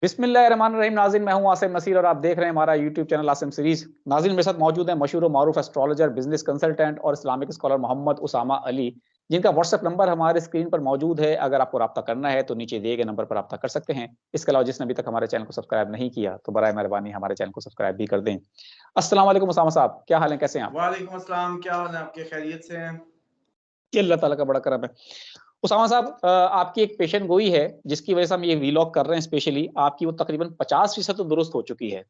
बिस्मिल्लाहिर्रहमानिर्रहीम। नाज़रीन, मैं हूं आसिम नसीर और आप देख रहे हैं हमारा यूट्यूब चैनल आसिम सीरीज। नाज़रीन, मेरे साथ मौजूद है मशहूर और मारूफ एस्ट्रोलॉजर, बिजनेस कंसल्टेंट और इस्लामिक स्कॉलर मोहम्मद उसामा अली, जिनका व्हाट्सएप नंबर हमारे स्क्रीन पर मौजूद है। अगर आपको रब्ता करना है तो नीचे दिए गए नंबर पर रब्ता कर सकते हैं। इसके अलावा जिसने अभी तक हमारे चैनल को सब्सक्राइब नहीं किया तो बराए मेहरबानी हमारे चैनल को सब्सक्राइब भी कर दें। अस्सलाम वालेकुम उसामा साहब, क्या हाल है, कैसे हैं आप? वालेकुम अस्सलाम, क्या हाल है आपके? खैरियत से हैं? ये अल्लाह ताला का बड़ा करम है। उसामा साहब, आपकी एक पेशन गोई है जिसकी वजह से हम ये वीलॉग कर रहे हैं स्पेशली। आपकी वो तकरीबन 50% तो दुरुस्त हो चुकी है।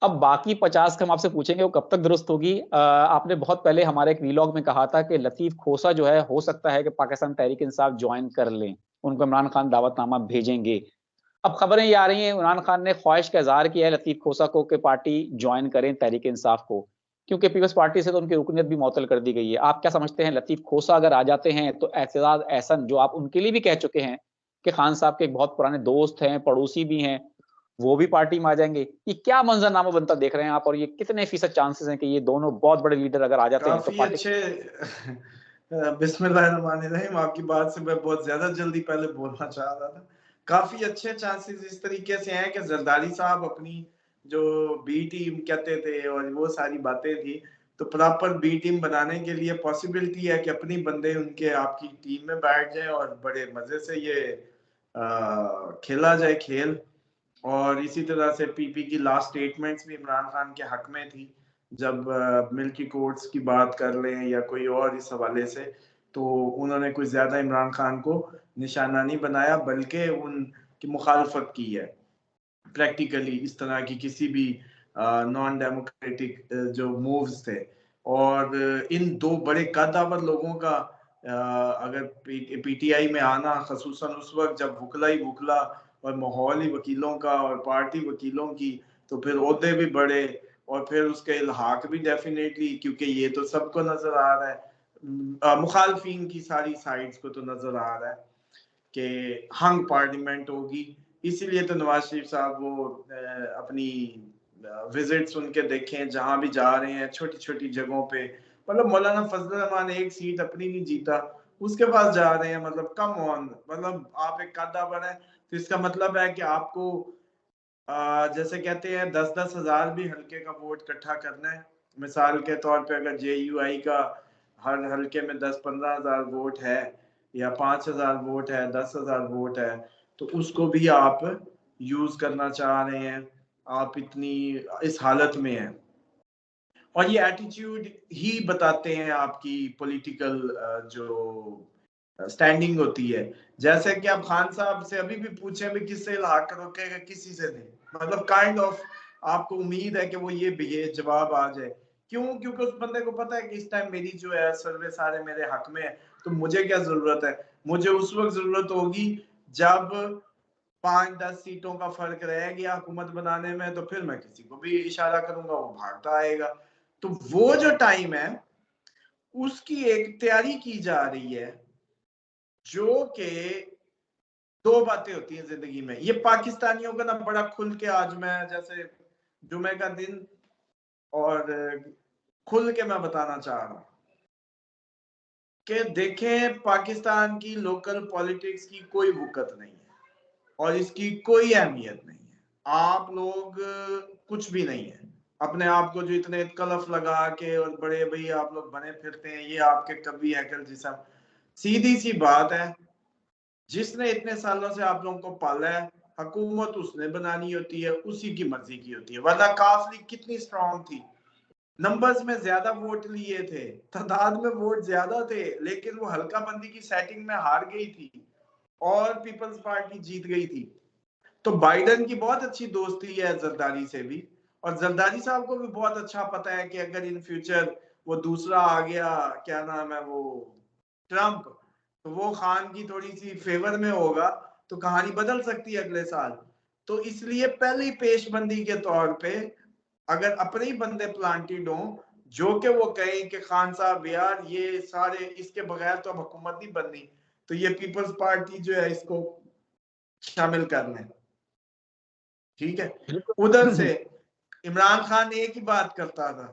अब बाकी 50 का हम आपसे पूछेंगे वो कब तक दुरुस्त होगी। आपने बहुत पहले हमारे एक वीलॉग में कहा था कि लतीफ़ खोसा जो है, हो सकता है कि पाकिस्तान तहरीक इंसाफ जॉइन कर लें। उनको इमरान खान दावतनामा भेजेंगे। अब खबरें ये आ रही हैं, इमरान खान ने ख्वाहिश का इज़हार किया है लतीफ़ खोसा को कि पार्टी जॉइन करें तहरीक इंसाफ को, क्योंकि पीपल्स पार्टी से तो उनकी रुकनियत भी मुअत्तल कर दी गई है। आप क्या समझते हैं, लतीफ़ खोसा अगर आ जाते हैं तो एतज़ाज़ एहसन जो आप उनके लिए भी कह चुके हैं कि खान साहब के एक बहुत पुराने दोस्त हैं, पड़ोसी भी हैं, वो भी पार्टी में आ जाएँगे। ये क्या मंज़रनामा बनता देख रहे हैं आप, और ये कितने फ़ीसद चांसेस हैं कि ये दोनों बहुत बड़े लीडर अगर आ जाते हैं तो काफ़ी पार्टी। अच्छे बिस्मिल्लाहिर्रहमानिर्रहीम, आपकी बात से मैं बहुत ज़्यादा जल्दी पहले बोलना चाह रहा था। काफ़ी अच्छे चांसेस इस तरीके से हैं कि ज़रदारी साहब अपनी जो बी टीम कहते थे और वो सारी बातें थी, तो प्रॉपर बी टीम बनाने के लिए पॉसिबिलिटी है कि अपनी बंदे उनके आपकी टीम में बैठ जाएँ और बड़े मज़े से ये खेला जाए खेल। और इसी तरह से पीपी की लास्ट स्टेटमेंट्स भी इमरान खान के हक में थी। जब मिलिट्री कोर्ट्स की बात कर लें या कोई और इस हवाले से, तो उन्होंने कुछ ज़्यादा इमरान खान को निशाना नहीं बनाया बल्कि उनकी मुखालफत की है प्रैक्टिकली इस तरह की किसी भी नॉन डेमोक्रेटिक जो मूव्स थे। और इन दो बड़े कद्दावर लोगों का अगर पीटीआई में आना, खसूसन उस वक्त जब वकला ही वकला और माहौल ही वकीलों का और पार्टी वकीलों की, तो फिर ओहदे भी बड़े और फिर उसके इल्हाक भी डेफिनेटली, क्योंकि ये तो सबको नजर आ रहा है, मुखालफिन की सारी साइड्स को तो नजर आ रहा है कि हंग पार्लियामेंट होगी। इसीलिए तो नवाज शरीफ साहब वो अपनी विजिट्स उनके देखें जहां भी जा रहे हैं छोटी छोटी जगहों पे। मतलब मौलाना फजल रहमान एक सीट अपनी नहीं जीता, उसके पास जा रहे हैं। मतलब कम ऑन, मतलब आप एक कादावर है तो इसका मतलब है कि आपको जैसे कहते हैं 10-10 हजार भी हल्के का वोट इकट्ठा करना है। मिसाल के तौर पे अगर जेयूआई का हर हल्के में 10-15 हजार वोट है या 5,000 वोट है, 10,000 वोट है, तो उसको भी आप यूज करना चाह रहे हैं। आप इतनी इस हालत में हैं और ये एटीट्यूड ही बताते हैं आपकी पॉलिटिकल जो स्टैंडिंग होती है। जैसे कि आप खान साहब से अभी भी पूछे भी किससे इलाका रोकेगा, किसी से नहीं। मतलब काइंड ऑफ आपको उम्मीद है कि वो ये जवाब आ जाए। क्यों? क्योंकि उस बंदे को पता है कि इस टाइम मेरी जो है सर्वे सारे मेरे हक में है, तो मुझे क्या जरूरत है? मुझे उस वक्त जरूरत होगी जब 5-10 सीटों का फर्क रह गया हुकूमत बनाने में, तो फिर मैं किसी को भी इशारा करूंगा, वो भागता आएगा। तो वो जो टाइम है उसकी एक तैयारी की जा रही है, जो कि दो बातें होती हैं जिंदगी में। ये पाकिस्तानियों का ना बड़ा खुल के आज मैं जैसे जुमे का दिन और खुल के मैं बताना चाह रहा हूं कि देखें, पाकिस्तान की लोकल पॉलिटिक्स की कोई वुकत नहीं है और इसकी कोई अहमियत नहीं है। आप लोग कुछ भी नहीं है। अपने आप को जो इतने कलफ लगा के और बड़े भाई आप लोग बने फिरते हैं, ये आपके कभी हैकल जिसम। सीधी सी बात है, जिसने इतने सालों से आप लोगों को पाला है, हुकूमत उसने बनानी होती है, उसी की मर्जी की होती है। वरना काफ लीग कितनी स्ट्रांग थी, नंबर्स में ज्यादा वोट लिए थे, तादाद में वोट ज्यादा थे, लेकिन वो हल्का बंदी की सेटिंग में हार गई थी और पीपल्स पार्टी जीत गई थी। तो बाइडन की बहुत अच्छी दोस्ती है जरदारी से भी, और जरदारी साहब को भी बहुत अच्छा पता है कि अगर इन फ्यूचर वो दूसरा आ गया, क्या नाम है वो, ट्रंप, तो वो खान की थोड़ी सी फेवर में होगा, तो कहानी बदल सकती है अगले साल। तो इसलिए पहली पेशबंदी के तौर पे अगर अपने ही बंदे प्लांटेड हों जो कि वो कहें कि खान साहब यार ये सारे इसके बगैर तो अब हुकूमत नहीं बननी, तो ये पीपल्स पार्टी जो है इसको शामिल कर लें। ठीक है। उधर बिल्कुल। से इमरान खान एक ही बात करता था,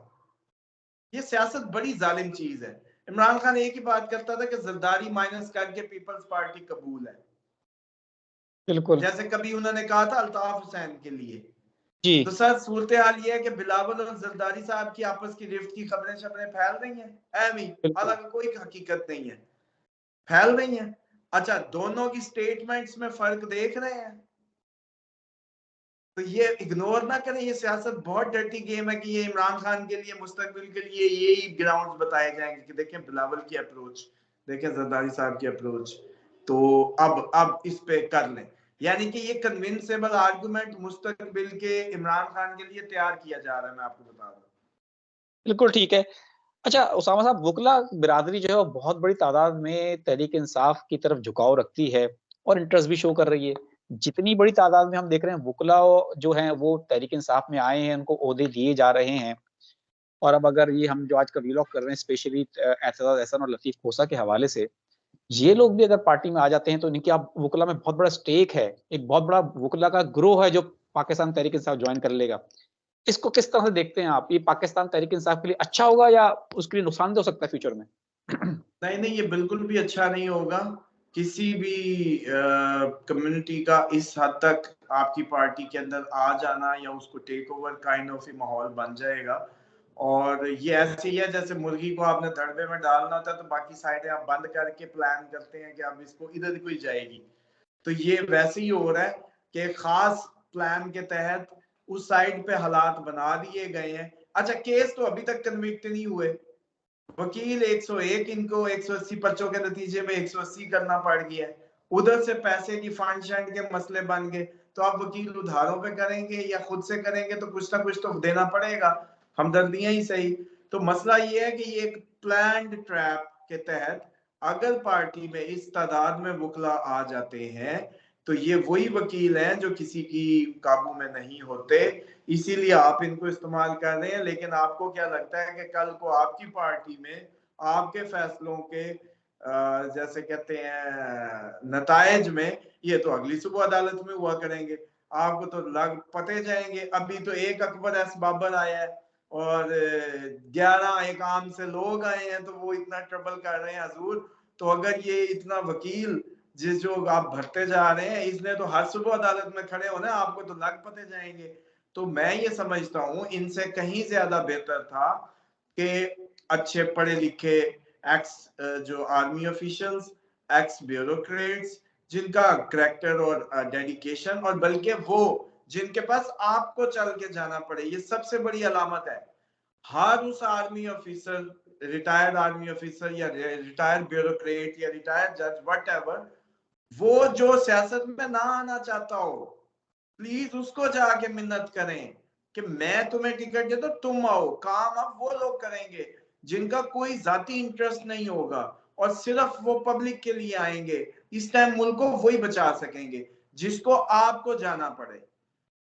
ये सियासत बड़ी जालिम चीज है। इमरान खान एक ही बात करता था कि जरदारी माइनस करके पीपल्स पार्टी कबूल है। बिल्कुल जैसे कभी उन्होंने कहा था अल्ताफ हुसैन के लिए। जी। तो सर सूरत हाल ये है कि बिलावल और जरदारी साहब की आपस की रिफ्ट की खबरें शबरें फैल रही हैं, एमी, बिल्कुल हालांकि कोई हकीकत नहीं है, फैल रही हैं। अच्छा, दोनों की स्टेटमेंट्स में फर्क देख रहे हैं, तो ये इग्नोर ना करें। ये सियासत बहुत डर्टी गेम है कि ये इमरान खान के लिए मुस्तकबिल के लिए यही ग्राउंड्स बताए जाएंगे कि देखें बिलावल की अप्रोच, देखें जरदारी साहब की अप्रोच, तो अब इस पे कर लें। यानी कि ये कन्विंसेबल आर्गुमेंट मुस्तकबिल के इमरान खान के लिए तैयार किया जा रहा है, मैं आपको बता रहा हूँ। बिल्कुल ठीक है। अच्छा उसामा साहब, वकला बिरादरी जो है वो बहुत बड़ी तादाद में तहरीक इंसाफ की तरफ झुकाव रखती है और इंटरेस्ट भी शो कर रही है। जितनी बड़ी तादाद में हम देख रहे हैं वकला जो हैं वो तहरीक इंसाफ में आए हैं, उनको ओहदे दिए जा रहे हैं। और अब अगर ये हम जो आज का व्लॉग कर रहे हैं स्पेशली एतजाज एहसन और लतीफ खोसा के हवाले से, ये लोग भी अगर पार्टी में आ जाते हैं तो इनके अब वकला में बहुत बड़ा स्टेक है, एक बहुत बड़ा वकला का ग्रोह है जो पाकिस्तान तहरीक इंसाफ ज्वाइन कर लेगा। इसको किस तरह से देखते हैं आप? ये पाकिस्तान तहरीक इंसाफ के लिए अच्छा होगा या उसके लिए नुकसानदेह हो सकता है फ्यूचर में? नहीं नहीं, ये बिल्कुल भी अच्छा नहीं होगा। किसी भी कम्युनिटी का इस हद तक आपकी पार्टी के अंदर आ जाना या उसको टेक ओवर काइंड ऑफ माहौल बन जाएगा। और ये ऐसे ही है जैसे मुर्गी को आपने दड़बे में डालना था तो बाकी साइडें आप बंद करके प्लान करते हैं कि अब इसको इधर कोई जाएगी। तो ये वैसे ही हो रहा है कि खास प्लान के तहत उस साइड पे हालात बना दिए गए हैं। अच्छा, केस तो अभी तक कन्विक्ट नहीं हुए, वकील 101 इनको 180 पर्चों के नतीजे में 180 करना पड़ गया। उधर से पैसे की फंड शंड के मसले बन गए, तो आप वकील उधारों पे करेंगे या खुद से करेंगे तो कुछ ना कुछ तो देना पड़ेगा, हमदर्दियां ही सही। तो मसला ये है कि ये एक प्लान्ड ट्रैप के तहत अगर पार्टी में इस तादाद में वकला आ जाते हैं तो ये वही वकील हैं जो किसी की काबू में नहीं होते, इसीलिए आप इनको इस्तेमाल कर रहे हैं। लेकिन आपको क्या लगता है कि कल को आपकी पार्टी में आपके फैसलों के जैसे कहते हैं नतायज में ये तो अगली सुबह अदालत में हुआ करेंगे, आपको तो लग पते जाएंगे। अभी तो एक अकबर एस बाबर आया है और 11 एक आम से लोग आए हैं तो वो इतना ट्रबल कर रहे हैं हजूर। तो अगर ये इतना वकील जिस जो आप भरते जा रहे हैं, इसने तो हर सुबह अदालत में खड़े होना, आपको तो लग पते जाएंगे। तो मैं ये समझता हूं इनसे कहीं ज्यादा बेहतर था कि अच्छे पढ़े लिखे एक्स जो आर्मी ऑफिशियल्स, एक्स ब्यूरोक्रेट्स, जिनका करेक्टर और डेडिकेशन, और बल्कि वो जिनके पास आपको चल के जाना पड़े, ये सबसे बड़ी अलामत है। हर उस army officer, retired army officer या रिटायर्ड ब्यूरोक्रेट या रिटायर्ड जज वट एवर, वो जो सियासत में ना आना चाहता हो, प्लीज उसको जाके मिन्नत करें कि मैं तुम्हें टिकट देता हूं, तुम आओ। काम अब वो लोग करेंगे जिनका कोई जाती इंटरेस्ट नहीं होगा और सिर्फ वो पब्लिक के लिए आएंगे। इस टाइम मुल्क को वही बचा सकेंगे जिसको आपको जाना पड़े।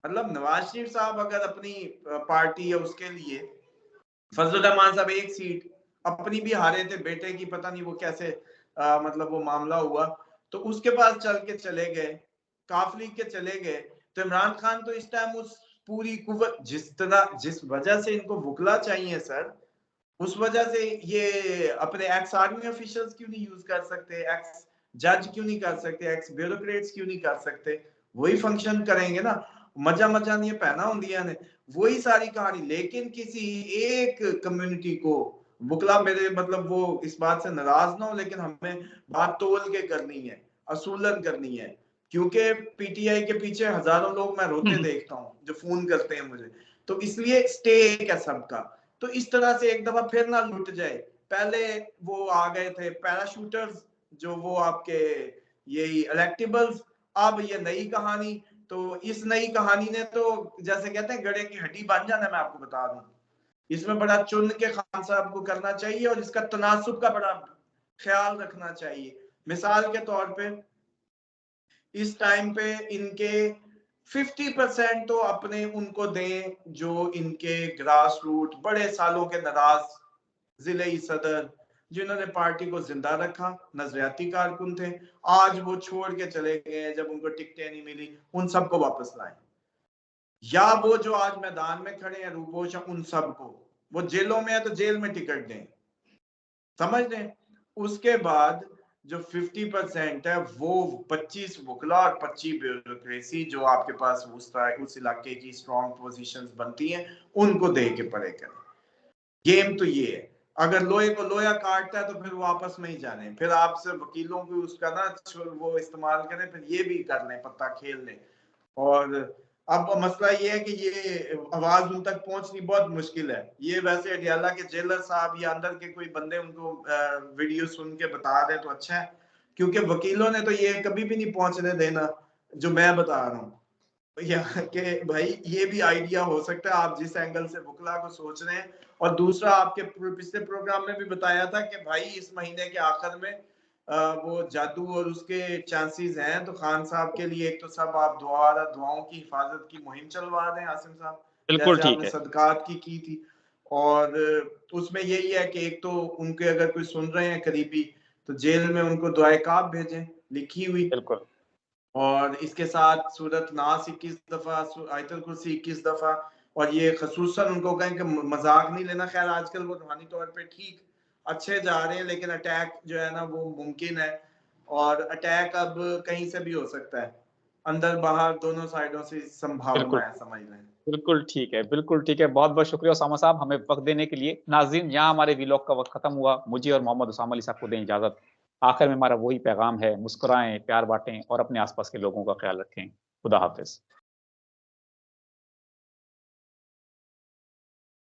मतलब नवाज शरीफ साहब अगर अपनी पार्टी या उसके लिए, फजल रहमान साहब एक सीट अपनी भी हारे थे, बेटे की पता नहीं वो कैसे मतलब वो मामला हुआ, तो उसके पास चल के चले गए, काफली के चले गए। तो इमरान खान तो इस टाइम उस पूरी कुव्वत, जिस तरह जिस वजह से इनको वकला चाहिए सर, उस वजह से ये अपने एक्स आर्मी ऑफिशियल्स क्यों नहीं यूज कर सकते, एक्स जज क्यों नहीं कर सकते, एक्स ब्यूरोक्रेट्स क्यों नहीं कर सकते? वही फंक्शन करेंगे ना। मजा मजा नहीं पहना होंदिया ने, वही सारी कहानी। लेकिन किसी एक कम्युनिटी को बुकला, मेरे मतलब वो इस बात से नाराज ना हो, लेकिन हमें बात तोल के करनी है, असूलन करनी है। क्योंकि पीटीआई के पीछे हजारों लोग मैं रोते देखता हूँ जो फोन करते हैं मुझे, तो इसलिए स्टेक है सबका। तो इस तरह से एक दफा फिर ना लुट जाए। पहले वो आ गए थे पैराशूटर्स, जो वो आपके यही इलेक्टिबल्स, अब ये नई कहानी। तो इस नई कहानी ने तो जैसे कहते हैं गड़े की हड्डी बन जाना, मैं आपको बता दूं। इसमें बड़ा चुन के खान साहब को करना चाहिए और इसका तनासुब का बड़ा ख्याल रखना चाहिए। मिसाल के तौर पे इस टाइम पे इनके 50% तो अपने उनको दें जो इनके ग्रास रूट बड़े सालों के नाराज जिले सदर, जिन्होंने पार्टी को जिंदा रखा, नजरियाती कारकुन थे, आज वो छोड़ के चले गए जब उनको टिकटें नहीं मिली, उन सबको वापस लाएं। या वो जो आज मैदान में खड़े हैं रूपोश, उन सबको, वो जेलों में है तो जेल में टिकट दें, समझ लें। उसके बाद जो 50% है वो 25 वकला और 25 ब्यूरोक्रेसी जो आपके पास उस इलाके की स्ट्रॉन्ग पोजीशंस बनती हैं उनको दे के परे करें। गेम तो ये है, अगर लोहे को लोहा काटता है तो फिर वो आपस में ही जाने, फिर आपसे वकीलों को उसका ना वो इस्तेमाल करें, फिर ये भी कर लें, पत्ता खेल लें। और अब मसला ये है कि ये आवाज उन तक पहुंचनी बहुत मुश्किल है। ये वैसे अडियाला के जेलर साहब या अंदर के कोई बंदे उनको वीडियो सुन के बता रहे तो अच्छा है, क्योंकि वकीलों ने तो ये कभी भी नहीं पहुंचने देना जो मैं बता रहा हूँ। या कि भाई ये भी आइडिया हो सकता है आप जिस एंगल से वकला को सोच रहे हैं। और दूसरा आपके पिछले प्रोग्राम में भी बताया था कि भाई इस महीने के आखिर में वो जादू और उसके चांसेस हैं, तो खान साहब के लिए एक तो सब आप दुआओं की हिफाजत की मुहिम चलवा दें आसिम साहब, बिल्कुल जैसे ठीक आपने है। सदकात की थी। और उसमें यही है कि एक तो उनके अगर कोई सुन रहे हैं करीबी तो जेल में उनको दुआए काब भेजें लिखी हुई, बिल्कुल और इसके साथ सूरत नास 21 दफा, आयतुल कुर्सी 21 दफा। और ये खसूसन उनको कहें कि मजाक नहीं लेना, खैर आजकल वो रूहानी तौर पे ठीक अच्छे जा रहे हैं, लेकिन अटैक जो है ना वो मुमकिन है, और अटैक अब कहीं से भी हो सकता है, अंदर बाहर दोनों साइडों से संभावना बिल्कुल है, समझ लें। बिल्कुल ठीक है, बिल्कुल ठीक है। बहुत बहुत शुक्रिया उसामा साहब हमें वक्त देने के लिए। नाज़रीन, यहाँ हमारे वीलॉग का वक्त खत्म हुआ। मुझे और मोहम्मद उसामा अली साहब को दें इजाजत। आखिर में हमारा वही पैगाम है, मुस्कुराएं, प्यार बांटें और अपने आसपास के लोगों का ख्याल रखें। खुदा हाफिज।